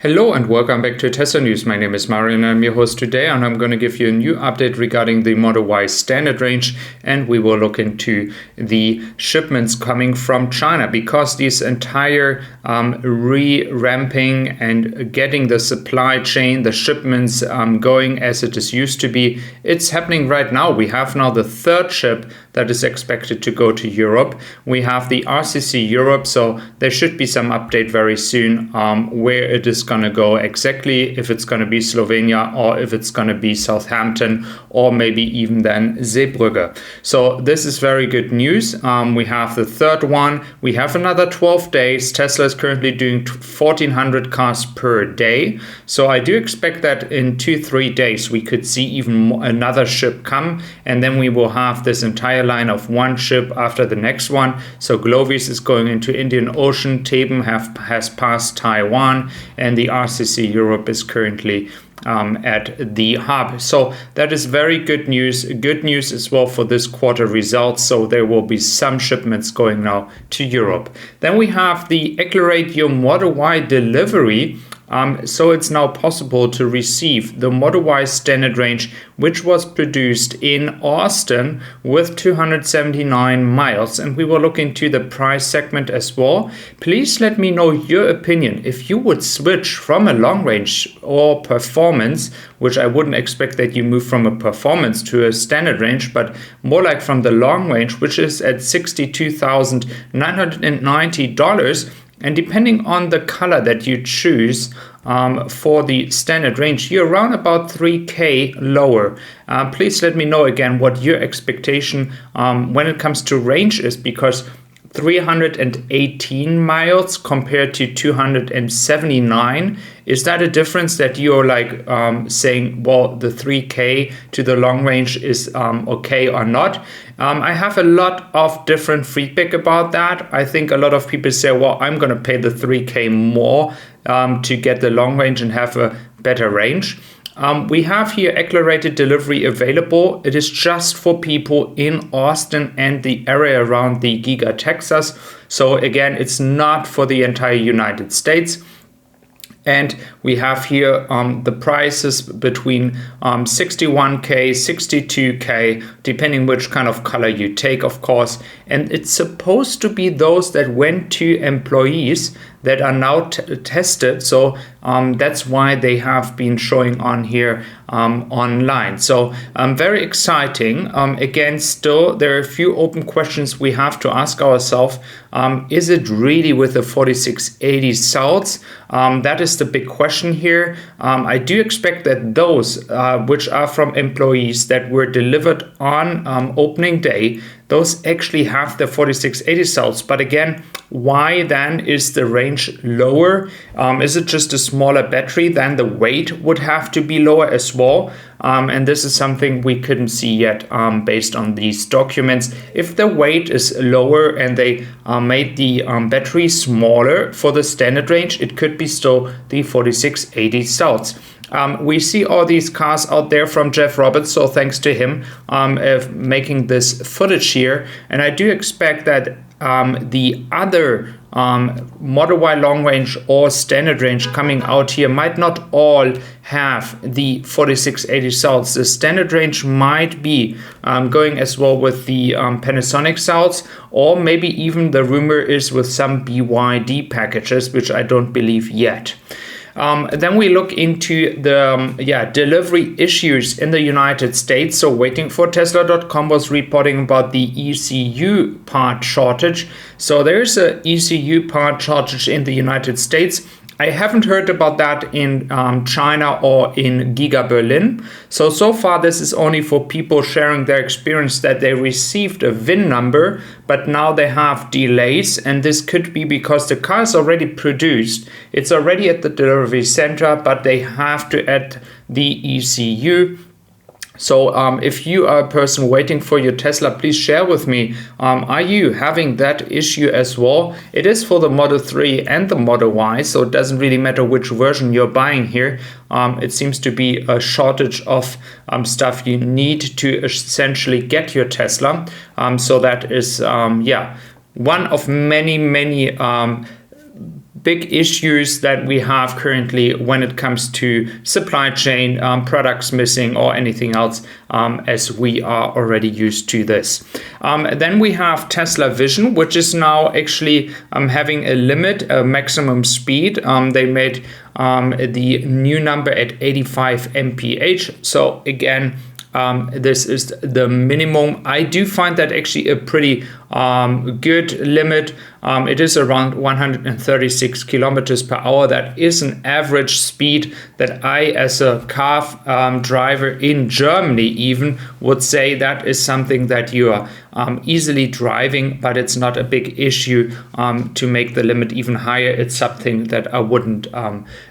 Hello and welcome back to Tesla News. My name is Marian. I'm your host today, and I'm going to give you a new update regarding the Model Y standard range, and we will look into the shipments coming from China, because this entire re-ramping and getting the supply chain, the shipments going as it is used to be, it's happening right now. We have now the third ship that is expected to go to Europe. We have the RCC Europe, so there should be some update very soon where it is going to go exactly, if it's going to be Slovenia or if it's going to be Southampton or maybe even then Zeebrugge. So this is very good news. We have the third one. We have another 12 days. Tesla is currently doing 1,400 cars per day. So I do expect that in 2-3 days we could see even another ship come, and then we will have this entire line of one ship after the next one. So Glovis is going into Indian Ocean, Theben has passed Taiwan, and the RCC Europe is currently at the hub. So that is very good news. Good news as well for this quarter results. So there will be some shipments going now to Europe. Then we have the Accelerate Your Model Y delivery. So it's now possible to receive the Model Y standard range, which was produced in Austin with 279 miles. And we will look into the price segment as well. Please let me know your opinion. If you would switch from a long range or performance, which I wouldn't expect that you move from a performance to a standard range, but more like from the long range, which is at $62,990. And depending on the color that you choose for the standard range, you're around about 3K lower. Please let me know again what your expectation when it comes to range is, because 318 miles compared to 279, is that a difference that you're like saying, well, the 3K to the long range is okay or not? I have a lot of different feedback about that. I think a lot of people say, well, I'm going to pay the 3K more to get the long range and have a better range. We have here accelerated delivery available. It is just for people in Austin and the area around the Giga Texas. So again, it's not for the entire United States. And we have here the prices between 61K, 62K, depending which kind of color you take, of course. And it's supposed to be those that went to employees that are now tested. So that's why they have been showing on here online. So very exciting. Again, still, there are a few open questions we have to ask ourselves. Is it really with the 4680 cells? That is the big question here. I do expect that those which are from employees that were delivered on opening day, those actually have the 4680 cells. But again, why then is the range lower? Is it just a smaller battery? Then the weight would have to be lower as well. And this is something we couldn't see yet based on these documents. If the weight is lower and they made the battery smaller for the standard range, it could be still the 4680 cells. We see all these cars out there from Jeff Roberts, so thanks to him making this footage here. And I do expect that the other Model Y long range or standard range coming out here might not all have the 4680 cells. The standard range might be going as well with the Panasonic cells, or maybe even the rumor is with some BYD packages, which I don't believe yet. Then we look into the delivery issues in the United States. So waiting for Tesla.com was reporting about the ECU part shortage. So there's an ECU part shortage in the United States. I haven't heard about that in China or in Giga Berlin. So far this is only for people sharing their experience that they received a VIN number, but now they have delays, and this could be because the car is already produced. It's already at the delivery center, but they have to add the ECU. So if you are a person waiting for your Tesla, please share with me, are you having that issue as well? It is for the Model 3 and the Model Y, so it doesn't really matter which version you're buying here. It seems to be a shortage of stuff you need to essentially get your Tesla. So that is, one of many big issues that we have currently when it comes to supply chain, products missing or anything else, as we are already used to this. Then we have Tesla Vision, which is now actually having a limit, a maximum speed. They made the new number at 85 mph. So again, this is the minimum. I do find that actually a pretty good limit. It is around 136 kilometers per hour. That is an average speed that I, as a car driver in Germany even, would say that is something that you are easily driving, but it's not a big issue to make the limit even higher. It's something that I wouldn't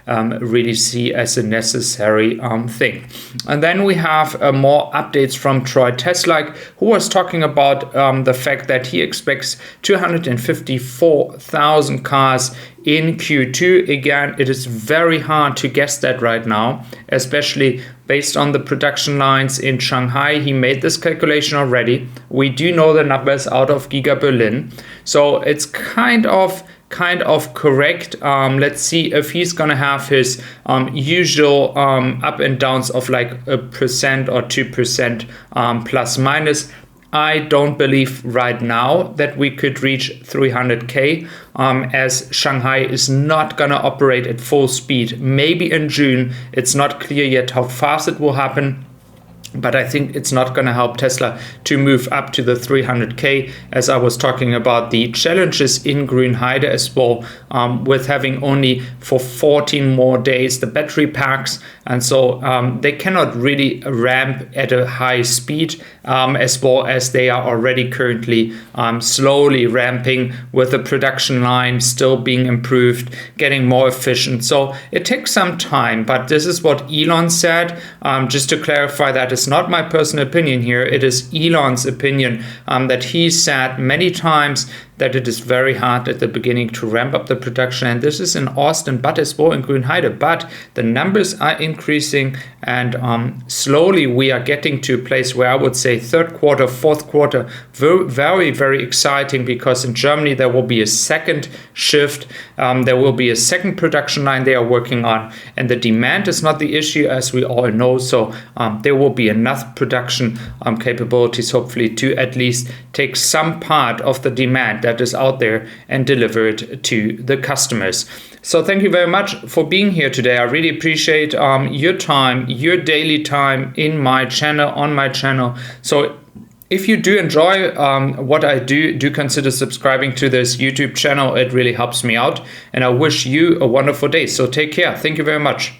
really see as a necessary thing. And then we have more updates from Troy Teslack, who was talking about the fact that he expects 254,000 cars in Q2. Again, it is very hard to guess that right now, especially based on the production lines in Shanghai. He made this calculation already. We do know the numbers out of Giga Berlin, so it's kind of correct. Let's see if he's gonna have his usual up and downs of like 1% or 2% plus minus. I don't believe right now that we could reach 300K, as Shanghai is not going to operate at full speed. Maybe in June. It's not clear yet how fast it will happen. But I think it's not going to help Tesla to move up to the 300K, as I was talking about the challenges in Grünheide as well, with having only for 14 more days the battery packs. And so they cannot really ramp at a high speed, as well as they are already currently slowly ramping, with the production line still being improved, getting more efficient. So it takes some time, but this is what Elon said. Just to clarify, that is not my personal opinion here. It is Elon's opinion, that he said many times that it is very hard at the beginning to ramp up the production. And this is in Austin, but as well in Grünheide. But the numbers are increasing, and slowly we are getting to a place where I would say third quarter, fourth quarter, very, very exciting, because in Germany there will be a second shift. There will be a second production line they are working on, and the demand is not the issue, as we all know. So there will be enough production capabilities, hopefully, to at least take some part of the demand that is out there and deliver it to the customers. So thank you very much for being here today. I really appreciate your time, your daily time in my channel, on my channel. So if you do enjoy what I do consider subscribing to this YouTube channel. It really helps me out, and I wish you a wonderful day. So take care. Thank you very much.